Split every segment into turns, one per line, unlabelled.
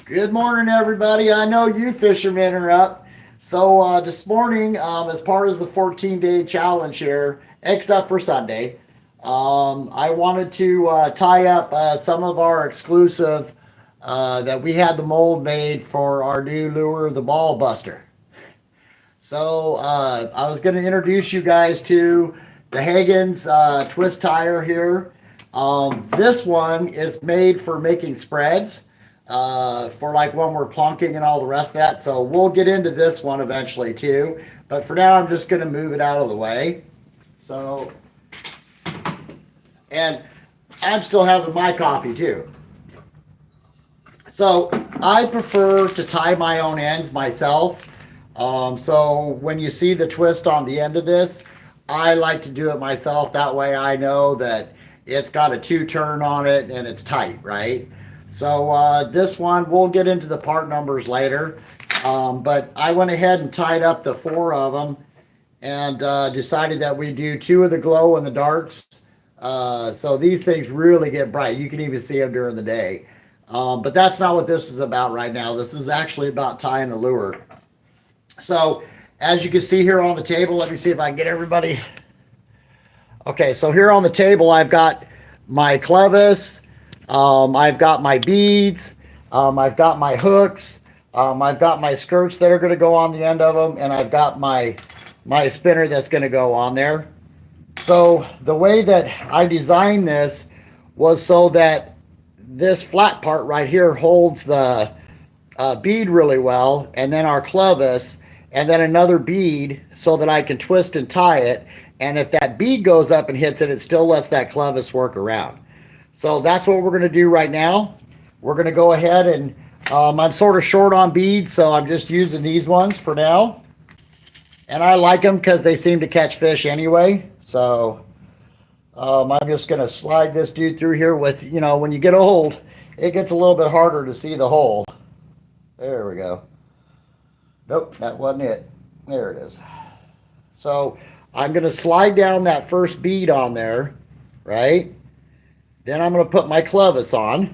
Good morning, everybody. I know you fishermen are up. So this morning, as part of the 14-day challenge here, except for Sunday, I wanted to tie up some of our exclusive that we had the mold made for our new lure, the Ball Buster. So I was going to introduce you guys to the Hagen's twist tire here. This one is made for making spreads for like when we're plunking and all the rest of that. So we'll get into this one eventually too. But for now, I'm just going to move it out of the way. So, and I'm still having my coffee too. So I prefer to tie my own ends myself. So when you see the twist on the end of this, I like to do it myself. That way I know that it's got a 2-turn on it and it's tight, right? So this one, we'll get into the part numbers later. But I went ahead and tied up the 4 of them and decided that we do 2 of the glow and the darks. So these things really get bright. You can even see them during the day. But that's not what this is about right now. This is actually about tying the lure. So as you can see here on the table, let me see if I can get everybody. Okay, so here on the table, I've got my clevis, I've got my beads, I've got my hooks, I've got my skirts that are going to go on the end of them, and I've got my spinner that's going to go on there. So the way that I designed this was so that this flat part right here holds the bead really well, and then our clevis, and then another bead so that I can twist and tie it. And if that bead goes up and hits it, it still lets that clevis work around. So that's what we're going to do right now. We're going to go ahead and I'm sort of short on beads, so I'm just using these ones for now. And I like them because they seem to catch fish anyway. So I'm just going to slide this dude through here with, you know, when you get old, it gets a little bit harder to see the hole. There we go. Nope, that wasn't it. There it is. So I'm going to slide down that first bead on there, right? Then I'm going to put my clevis on,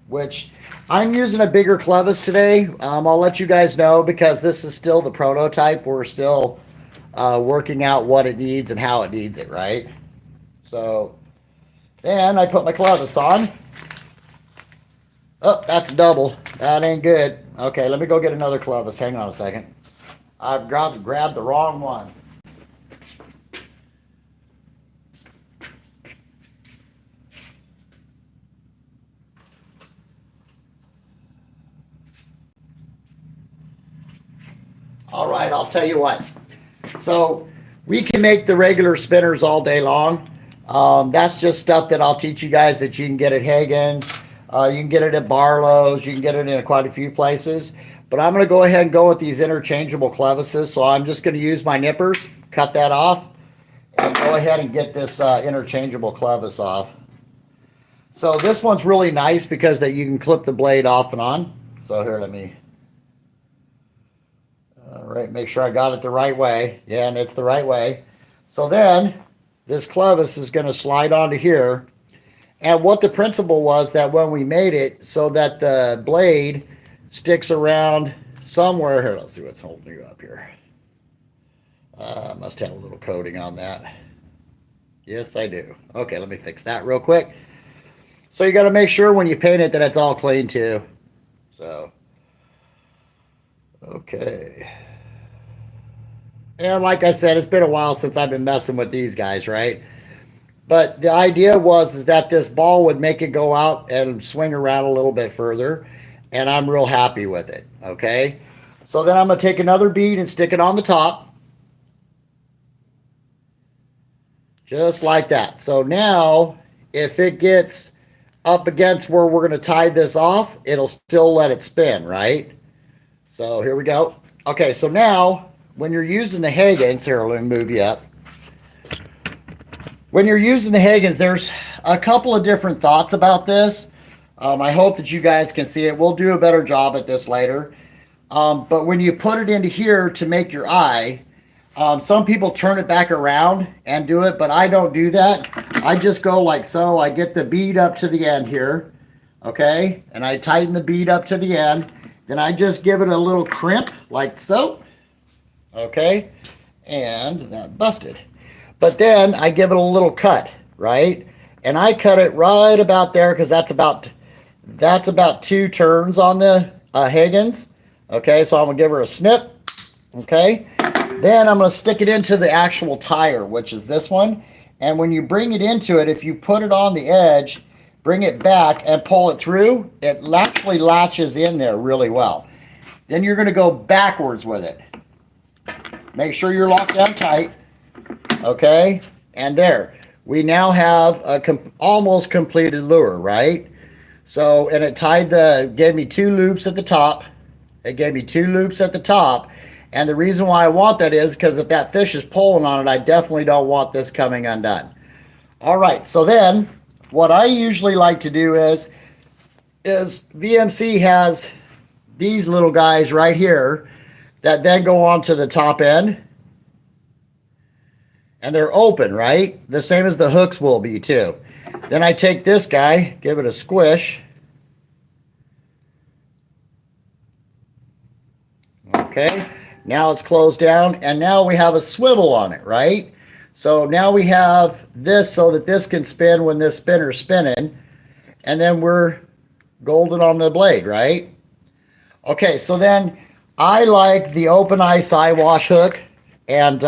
which I'm using a bigger clevis today. I'll let you guys know because this is still the prototype. We're still working out what it needs and how it needs it, right? So then I put my clevis on. Oh, that's double. That ain't good. Okay, let me go get another clevis. Hang on a second. I've grabbed the wrong one. All right, I'll tell you what. So we can make the regular spinners all day long. That's just stuff that I'll teach you guys that you can get at Hagen's. You can get it at Barlow's. You can get it in quite a few places. But I'm going to go ahead and go with these interchangeable clevises. So I'm just going to use my nippers, cut that off, and go ahead and get this interchangeable clevis off. So this one's really nice because that you can clip the blade off and on. So here, let me... All right, make sure I got it the right way. Yeah, and it's the right way. So then this clevis is going to slide onto here. And what the principle was that when we made it so that the blade sticks around somewhere. Here, let's see what's holding you up here. Must have a little coating on that. Yes, I do. Okay, let me fix that real quick. So you got to make sure when you paint it that it's all clean too. So, okay. And like I said, it's been a while since I've been messing with these guys, right? But the idea is that this ball would make it go out and swing around a little bit further. And I'm real happy with it, okay? So then I'm going to take another bead and stick it on the top. Just like that. So now, if it gets up against where we're going to tie this off, it'll still let it spin, right? So here we go. Okay, so now, when you're using the Hagen's, here, let me move you up. When you're using the Hagen's, there's a couple of different thoughts about this. I hope that you guys can see it. We'll do a better job at this later. But when you put it into here to make your eye, some people turn it back around and do it, but I don't do that. I just go like so. I get the bead up to the end here, okay? And I tighten the bead up to the end. Then I just give it a little crimp like so. Okay, and that busted. But then I give it a little cut, right? And I cut it right about there because that's about 2 turns on the Hagens. Okay, so I'm gonna give her a snip. Okay, then I'm gonna stick it into the actual tire, which is this one. And when you bring it into it, if you put it on the edge, bring it back and pull it through, it actually latches in there really well. Then you're gonna go backwards with it. Make sure you're locked down tight. Okay, and there. We now have a almost completed lure, right? So, and it gave me 2 loops at the top. It gave me 2 loops at the top. And the reason why I want that is because if that fish is pulling on it, I definitely don't want this coming undone. All right, so then what I usually like to do is VMC has these little guys right here that then go onto the top end. And they're open, right? The same as the hooks will be too. Then I take this guy, give it a squish. Okay, now it's closed down, and now we have a swivel on it, right? So now we have this so that this can spin when this spinner's spinning, and then we're golden on the blade, right? Okay, so then I like the open eye side wash hook, and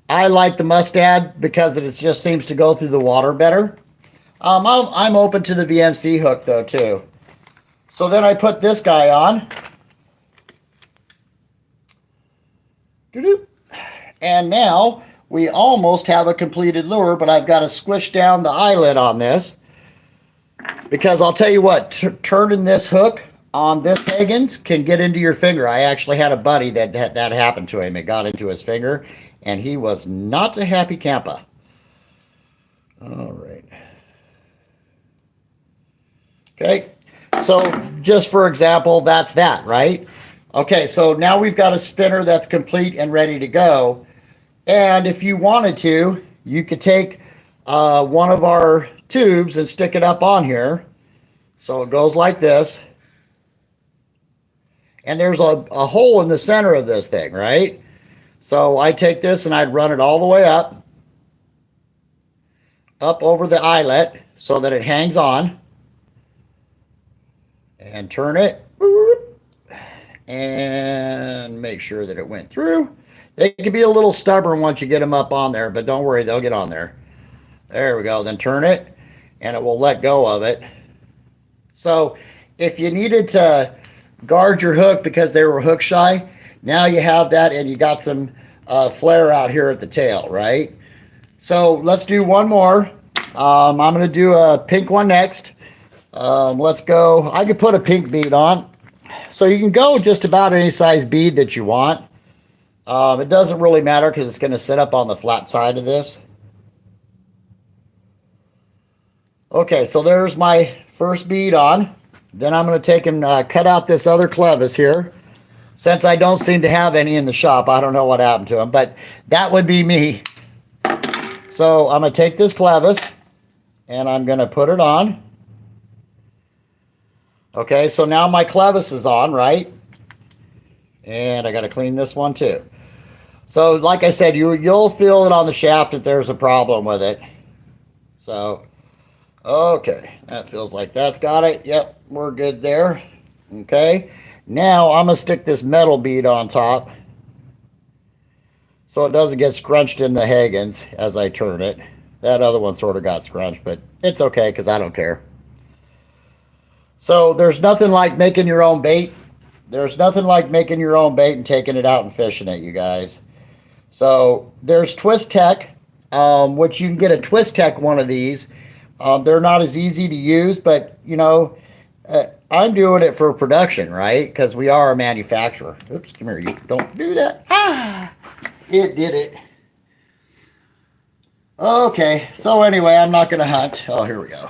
I like the Mustad because it just seems to go through the water better. I'm open to the VMC hook though too. So then I put this guy on. And now we almost have a completed lure, but I've got to squish down the eyelet on this. Because I'll tell you what, turning this hook on this Hagens can get into your finger. I actually had a buddy that happened to him. It got into his finger, and he was not a happy camper. All right. Okay, so just for example, that's that, right? Okay, so now we've got a spinner that's complete and ready to go. And if you wanted to, you could take one of our tubes and stick it up on here. So it goes like this. And there's a hole in the center of this thing, right? So I take this and I'd run it all the way up over the eyelet so that it hangs on. And turn it. And make sure that it went through. They can be a little stubborn once you get them up on there, but don't worry, they'll get on there. There we go. Then turn it, and it will let go of it. So if you needed to guard your hook because they were hook shy, now you have that, and you got some flare out here at the tail, right? So let's do one more. I'm going to do a pink one next. Let's go. I could put a pink bead on. So you can go just about any size bead that you want. It doesn't really matter because it's going to sit up on the flat side of this. Okay, so there's my first bead on. Then I'm going to take and cut out this other clevis here. Since I don't seem to have any in the shop, I don't know what happened to them, but that would be me. So I'm going to take this clevis and I'm going to put it on. Okay, so now my clevis is on, right? And I got to clean this one too. So like I said, you'll feel it on the shaft that there's a problem with it. So, okay, that feels like that's got it. Yep, we're good there. Okay, now I'm going to stick this metal bead on top so it doesn't get scrunched in the Hagens as I turn it. That other one sort of got scrunched, but it's okay because I don't care. So there's nothing like making your own bait. There's nothing like making your own bait and taking it out and fishing it, you guys. So there's Twist Tech, which you can get a Twist Tech one of these. They're not as easy to use, but you know, I'm doing it for production, right? Because we are a manufacturer. Oops, come here, you don't do that. Ah, it did it. Okay, so anyway, I'm not going to hunt. Oh, here we go.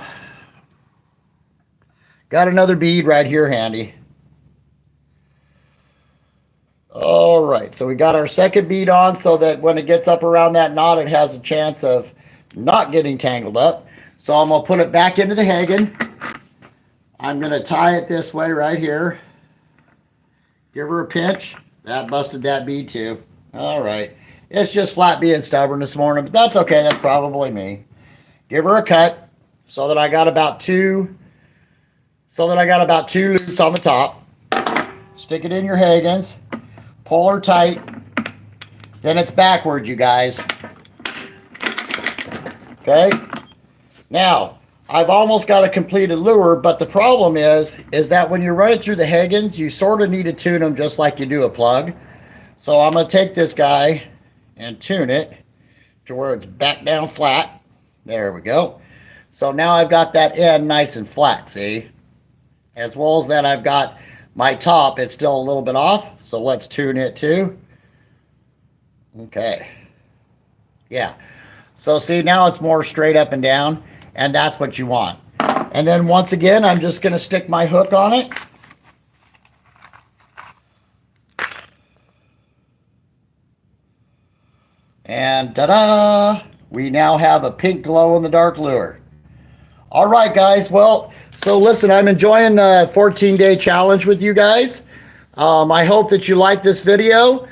Got another bead right here handy. All right, so we got our second bead on so that when it gets up around that knot, it has a chance of not getting tangled up. So I'm going to put it back into the Hagen. I'm going to tie it this way right here. Give her a pinch. That busted that bead too. All right. It's just flat being stubborn this morning, but that's okay. That's probably me. Give her a cut so that I got about two loops on the top. Stick it in your Hagens. Pull her tight. Then it's backwards, you guys. Okay? Now, I've almost got a completed lure, but the problem is that when you run it through the Hagens, you sort of need to tune them just like you do a plug. So I'm going to take this guy and tune it to where it's back down flat. There we go. So now I've got that end nice and flat, see? As well as that I've got my top, it's still a little bit off, so let's tune it too. Okay. Yeah. So see, now it's more straight up and down, and that's what you want. And then once again, I'm just going to stick my hook on it. And ta-da! We now have a pink glow-in-the-dark lure. All right, guys. Well, so listen, I'm enjoying the 14-day challenge with you guys. I hope that you like this video.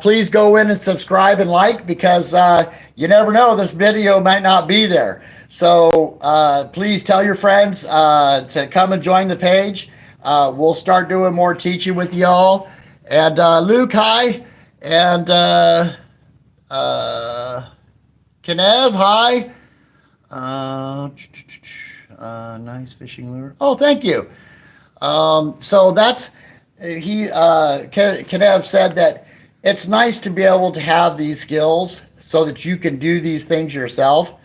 Please go in and subscribe and like, because you never know, this video might not be there. So please tell your friends to come and join the page. We'll start doing more teaching with y'all. And Luke, hi. And Kenev, hi. Nice fishing lure. Oh, thank you. So that's, Kenev said that it's nice to be able to have these skills so that you can do these things yourself.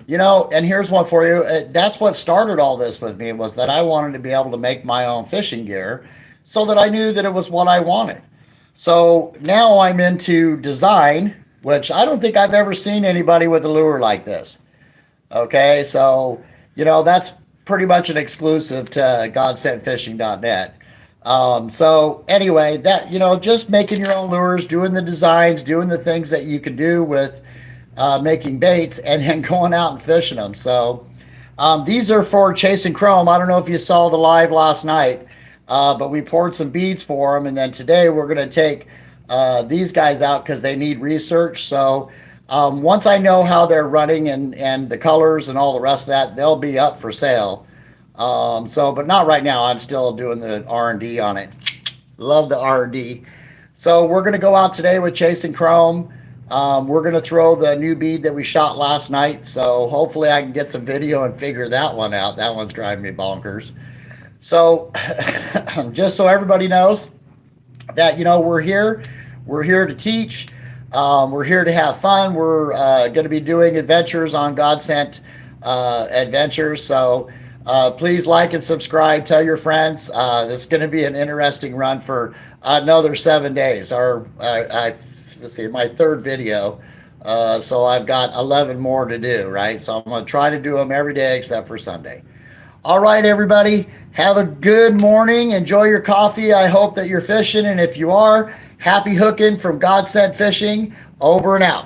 You know, and here's one for you. That's what started all this with me, was that I wanted to be able to make my own fishing gear so that I knew that it was what I wanted. So now I'm into design, which I don't think I've ever seen anybody with a lure like this. Okay, so, you know, that's pretty much an exclusive to GodSentFishing.net. So anyway, that, you know, just making your own lures, doing the designs, doing the things that you can do with making baits, and then going out and fishing them. So these are for Chasing Chrome. I don't know if you saw the live last night, but we poured some beads for them. And then today we're going to take these guys out because they need research. So once I know how they're running and the colors and all the rest of that, they'll be up for sale. But not right now. I'm still doing the R&D on it. Love the R&D. So we're going to go out today with Chasing Chrome. We're going to throw the new bead that we shot last night. So hopefully I can get some video and figure that one out. That one's driving me bonkers. So just so everybody knows that, you know, we're here to teach. We're here to have fun. We're going to be doing adventures on GodSent Adventures. So please like and subscribe. Tell your friends. This is going to be an interesting run for another 7 days. Let's see, my third video. So I've got 11 more to do, right? So I'm going to try to do them every day except for Sunday. All right, everybody. Have a good morning. Enjoy your coffee. I hope that you're fishing. And if you are, happy hooking from GodSent Fishing. Over and out.